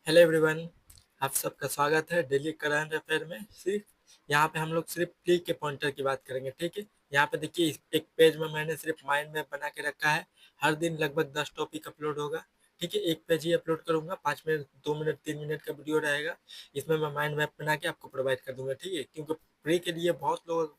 Hello everyone. आप सबका स्वागत है डेली करंट अफेयर में। सिर्फ यहाँ पे हम लोग सिर्फ प्री के पॉइंटर की बात करेंगे, ठीक है। यहाँ पे देखिए एक पेज में मैंने सिर्फ माइंड मैप बना के रखा है। हर दिन लगभग 10 टॉपिक अपलोड होगा, ठीक है। एक पेज ही अपलोड करूंगा, 5 मिनट 2 मिनट 3 मिनट का वीडियो रहेगा। इसमें मैं माइंड मैप बना के आपको प्रोवाइड कर दूंगा, ठीक है। क्योंकि प्री के लिए बहुत लोग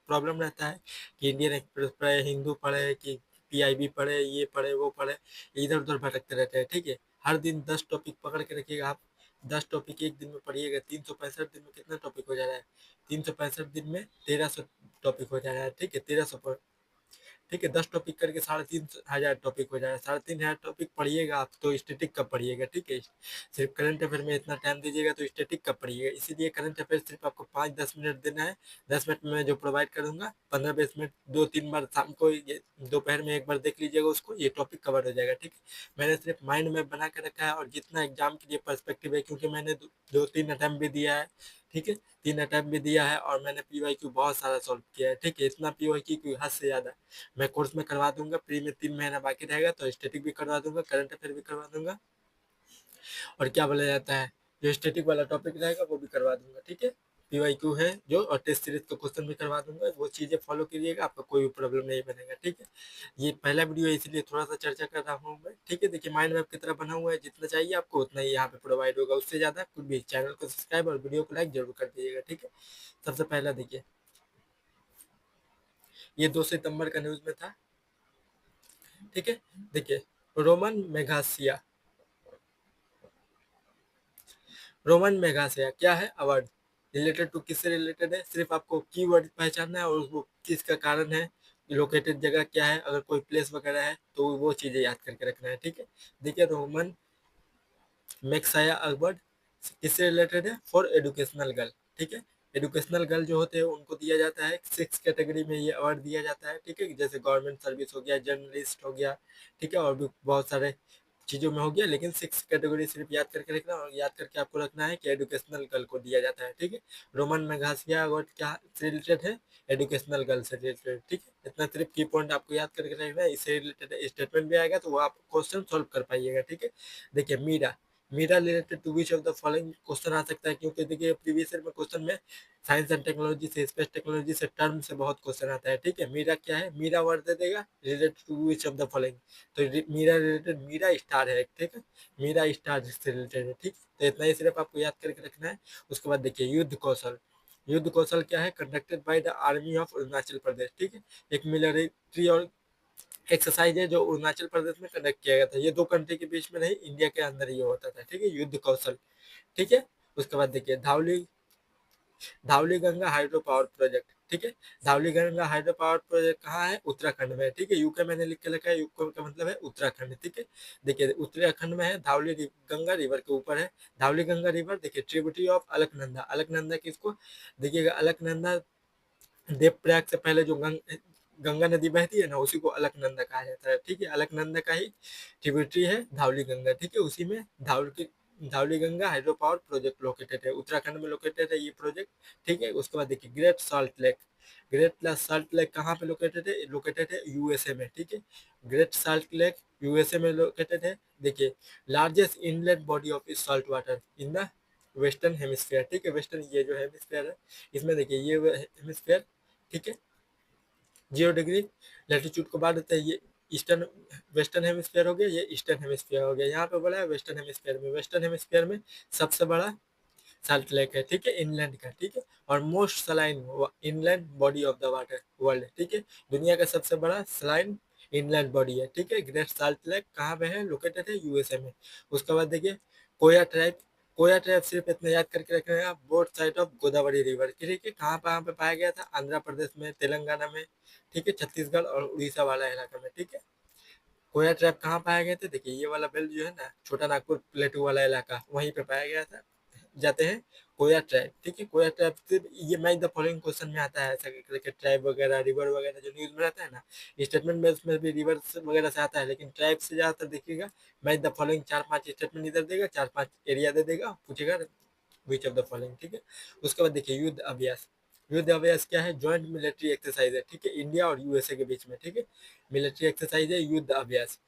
प्रॉब्लम रहता है कि इंडियन एक्सप्रेस पढ़े, हिंदू पढ़े, कि पीआईबी पढ़े, ये पढ़े वो पढ़े, इधर उधर भटकते रहते हैं, ठीक है। हर दिन 10 टॉपिक पकड़ के रखिएगा आप। 10 टॉपिक एक दिन में पढ़िएगा, 365 दिन में कितना टॉपिक हो जा रहा है? 365 दिन में 1300 टॉपिक हो जा रहा है, ठीक है। 1300, ठीक है। 10 टॉपिक करके 3500 टॉपिक हो जाएगा। 3500 टॉपिक पढ़िएगा आप तो स्टेटिक कब पढ़िएगा, ठीक है। सिर्फ करंट अफेयर में इतना टाइम दीजिएगा तो स्टेटिक कब पढ़िएगा। इसीलिए करंट अफेयर सिर्फ आपको 5-10 मिनट देना है। 10 मिनट में मैं जो प्रोवाइड करूंगा, 15-20 मिनट 2-3 बार शाम को, ये दोपहर में एक बार देख लीजिएगा उसको, ये टॉपिक कवर हो जाएगा, ठीक है। मैंने सिर्फ माइंड मैप बना के रखा है और जितना एग्जाम के लिए पर्सपेक्टिव है, क्योंकि मैंने 2-3 अटैम्प्ट भी दिया है, ठीक है। 3 अटैम्प्ट भी दिया है और मैंने पीवाईक्यू बहुत सारा सॉल्व किया है, ठीक है। इतना पीवाईक्यू हद से ज्यादा मैं कोर्स में करवा दूंगा। प्री में 3 महीना बाकी रहेगा तो स्टैटिक भी करवा दूंगा, करंट अफेयर भी करवा दूंगा, और क्या बोला जाता है, जो स्टैटिक वाला टॉपिक रहेगा वो भी करवा दूंगा, ठीक है। पीवाईक्यू है जो, और टेस्ट सीरीज का क्वेश्चन भी करवा दूंगा। वो चीजें फॉलो कीजिएगा, आपका कोई भी प्रॉब्लम नहीं बनेगा, ठीक है। ये पहला वीडियो है इसलिए थोड़ा सा चर्चा कर रहा हूँ मैं, ठीक है। देखिए माइंड मैप की तरह बना हुआ है, जितना चाहिए आपको उतना ही यहाँ पे प्रोवाइड होगा, उससे ज्यादा कुछ भी। चैनल को सब्सक्राइब और वीडियो को लाइक जरूर कर दीजिएगा, ठीक है। सबसे पहला देखिए, ये 2 सितंबर का न्यूज में था, ठीक है। देखिए, रोमन मेघासिया, रोमन मेघाशय क्या है? अवार्ड। रिलेटेड टू किससे रिलेटेड है? सिर्फ आपको कीवर्ड पहचानना है और वो किसका कारण है, लोकेटेड जगह क्या है, अगर कोई प्लेस वगैरह है तो वो चीजें याद करके रखना है, ठीक है। देखिए रोमन मैग्साया अवार्ड किससे रिलेटेड है? फॉर एजुकेशनल गर्ल, ठीक है। एजुकेशनल गर्ल जो होते हैं उनको दिया जाता है, 6 कैटेगरी में ये अवार्ड दिया जाता है, ठीक है। जैसे गवर्नमेंट सर्विस हो गया, जर्नलिस्ट हो गया, ठीक है, और भी बहुत सारे चीजों में हो गया, लेकिन 6 कैटेगरी सिर्फ याद करके रखना, और याद करके आपको रखना है कि एजुकेशनल गर्ल को दिया जाता है, ठीक है। रोमन मेघासिया अवार्ड क्या से रिलेटेड है? एजुकेशनल गर्ल से रिलेटेड, ठीक है। इतना सिर्फ की पॉइंट आपको याद करके रखना है, इससे रिलेटेड स्टेटमेंट भी आएगा तो वो आप क्वेश्चन सॉल्व कर पाइएगा, ठीक है। देखिए Meera, Meera related to which of the following question आ सकता है, क्योंकि देखिए प्रीवियस ईयर में क्वेश्चन में साइंस एंड टेक्नोलॉजी से, स्पेस टेक्नोलॉजी से, टर्म से बहुत क्वेश्चन आता है, ठीक है। मीरा क्या है? मीरा वर्ड दे देगा, related to which of the following. तो मीरा रिलेटेड, मीरा स्टार है, ठीक है। मीरा स्टार से रिलेटेड है, ठीक। तो इतना ही सिर्फ आपको याद करके रखना है। उसके बाद देखिए युद्ध कौशल, युद्ध कौशल क्या है? Conducted by the army of Arunachal Pradesh, ठीक है। एक मिलिट्री और एक्सरसाइज है जो अरुणाचल प्रदेश में कंडक्ट किया गया था। ये दो कंट्री के बीच में नहीं, इंडिया के अंदर ये होता था, ठीक है। युद्ध कौशल, ठीक है। उसके बाद देखिए धावली, धावली गंगा हाइड्रो पावर प्रोजेक्ट, ठीक है। धावली गंगा हाइड्रो पावर प्रोजेक्ट कहाँ है? उत्तराखंड में है, ठीक है। यूके मैंने लिख के रखा है, यूके का मतलब है उत्तराखंड, ठीक है। देखिए उत्तराखंड में है, गंगा रिवर के ऊपर है। धावली गंगा रिवर देखिए ट्रिब्यूटरी ऑफ अलकनंदा, अलकनंदा किसको? देखिएगा अलकनंदा देवप्रयाग से पहले जो गंगा नदी बहती है ना, उसी को अलकनंदा कहा जाता है, ठीक है। अलकनंदा का ही ट्रिब्यूटरी है धावली गंगा, ठीक है। उसी में धावली Ganga hydro power project located है, उत्तराखंड में लोकेटेड है ये प्रोजेक्ट, ठीक है। उसके बाद देखिए great salt lake, great salt lake कहाँ पे लोकेटेड है? लोकेटेड है यूएसए में, ठीक है। ग्रेट सॉल्ट लेक यूएसए में लोकेटेड है। देखिए largest inlet body of salt water in the western hemisphere, ठीक है। वेस्टर्न ये जो हेमिस्फीयर है, इसमें देखिए ये हेमिस्फीयर, ठीक है, 0 डिग्री लेटीट्यूड को बांट देता है। ये ईस्टर्न वेस्टर्न हेमिस्फीयर हो गया, ये ईस्टर्न हेमिस्फीयर हो गया। यहाँ पे बोला है वेस्टर्न हेमिस्फीयर में, वेस्टर्न हेमिस्फीयर में सबसे बड़ा सॉल्ट लेक है, ठीक है, इनलैंड का, ठीक है। और most saline inland body of the water world, ठीक है। दुनिया का सबसे बड़ा सलाइन इनलैंड बॉडी है, ठीक है। ग्रेट सॉल्ट लेक कहाँ पे है? लोकेटेड है यूएसए में। उसके बाद देखिए कोया ट्राइब, कोया ट्राइब सिर्फ इतना याद करके रखना है आप, both side of Godavari river, ठीक है। कहाँ पे पाया गया था? आंध्र प्रदेश में, तेलंगाना में, ठीक है, छत्तीसगढ़ और उड़ीसा वाला इलाका में, ठीक है। कोया ट्रैप कहाँ पाया गया था? देखिए ये वाला बेल्ट जो है ना, छोटा नागपुर प्लेटू वाला इलाका, वहीं पे पाया गया था, जाते हैं कोया ट्राइब, ठीक है। कोया ट्राइब सिर्फ ये मैच द फॉलोइंग क्वेश्चन में आता है, ऐसा करके ट्राइब वगैरह रिवर वगैरह जो न्यूज में रहता है ना, स्टेटमेंट में उसमें भी रिवर वगैरह से आता है, लेकिन ट्राइब से ज्यादातर देखिएगा मैच द फॉलोइंग 4-5 स्टेटमेंट इधर देगा, 4-5 एरिया दे देगा, पूछेगा विच ऑफ द फॉलोइंग, ठीक है। उसके बाद देखिए युद्ध अभ्यास, युद्ध अभ्यास क्या है? ज्वाइंट मिलिट्री एक्सरसाइज है, ठीक है, इंडिया और यूएसए के बीच में, ठीक है। मिलिट्री एक्सरसाइज है युद्ध अभ्यास।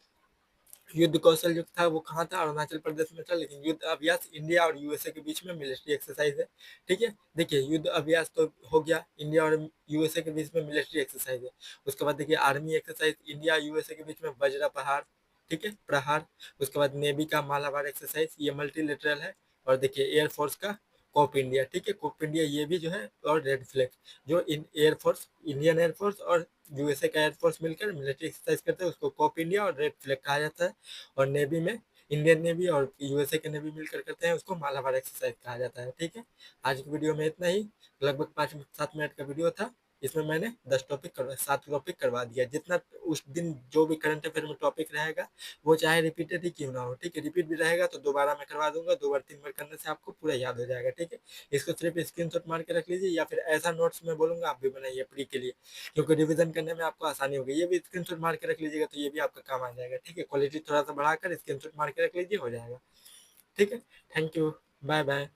युद्ध कौशल जो था वो कहाँ था, अरुणाचल प्रदेश में था। लेकिन युद्ध अभ्यास इंडिया और यूएसए के बीच में मिलिट्री एक्सरसाइज है। ठीक है, देखिए युद्ध अभ्यास तो हो गया, इंडिया और यूएसए के बीच में मिलिट्री एक्सरसाइज है। उसके बाद देखिए आर्मी एक्सरसाइज, इंडिया यूएसए के बीच में वज्र प्रहार, ठीक है, प्रहार। उसके बाद नेवी का मालाबार एक्सरसाइज, ये मल्टीलेटरल है। और देखिए एयरफोर्स का कोप इंडिया, ठीक है, कोप इंडिया ये भी जो है, और रेड फ्लैग, जो इन एयरफोर्स, इंडियन एयरफोर्स और यूएसए का एयरफोर्स मिलकर मिलिट्री एक्सरसाइज करते हैं, उसको कोप इंडिया और रेड फ्लैग कहा जाता है। और नेवी में इंडियन नेवी और यूएसए के नेवी मिलकर करते हैं, उसको मालाबार एक्सरसाइज कहा जाता है। ठीक है, आज की वीडियो में इतना ही, लगभग 5-7 मिनट का वीडियो था। इसमें मैंने 7 टॉपिक करवा दिया। जितना उस दिन जो भी करंट अफेयर में टॉपिक रहेगा, वो चाहे रिपीटेड ही क्यों ना हो, ठीक है, रिपीट भी रहेगा तो दोबारा मैं करवा दूंगा। 2 बार 3 बार करने से आपको पूरा याद हो जाएगा। ठीक है, इसको सिर्फ स्क्रीनशॉट मार के रख लीजिए, या फिर ऐसा नोट्स में बोलूंगा आप भी बनाइए प्री के लिए, क्योंकि रिवीजन करने में आपको आसानी होगी। ये भी स्क्रीनशॉट मार के रख लीजिएगा तो ये भी आपका काम आ जाएगा। ठीक है, क्वालिटी थोड़ा सा बढ़ाकर स्क्रीनशॉट मार के रख लीजिए, हो जाएगा। ठीक है, थैंक यू, बाय बाय।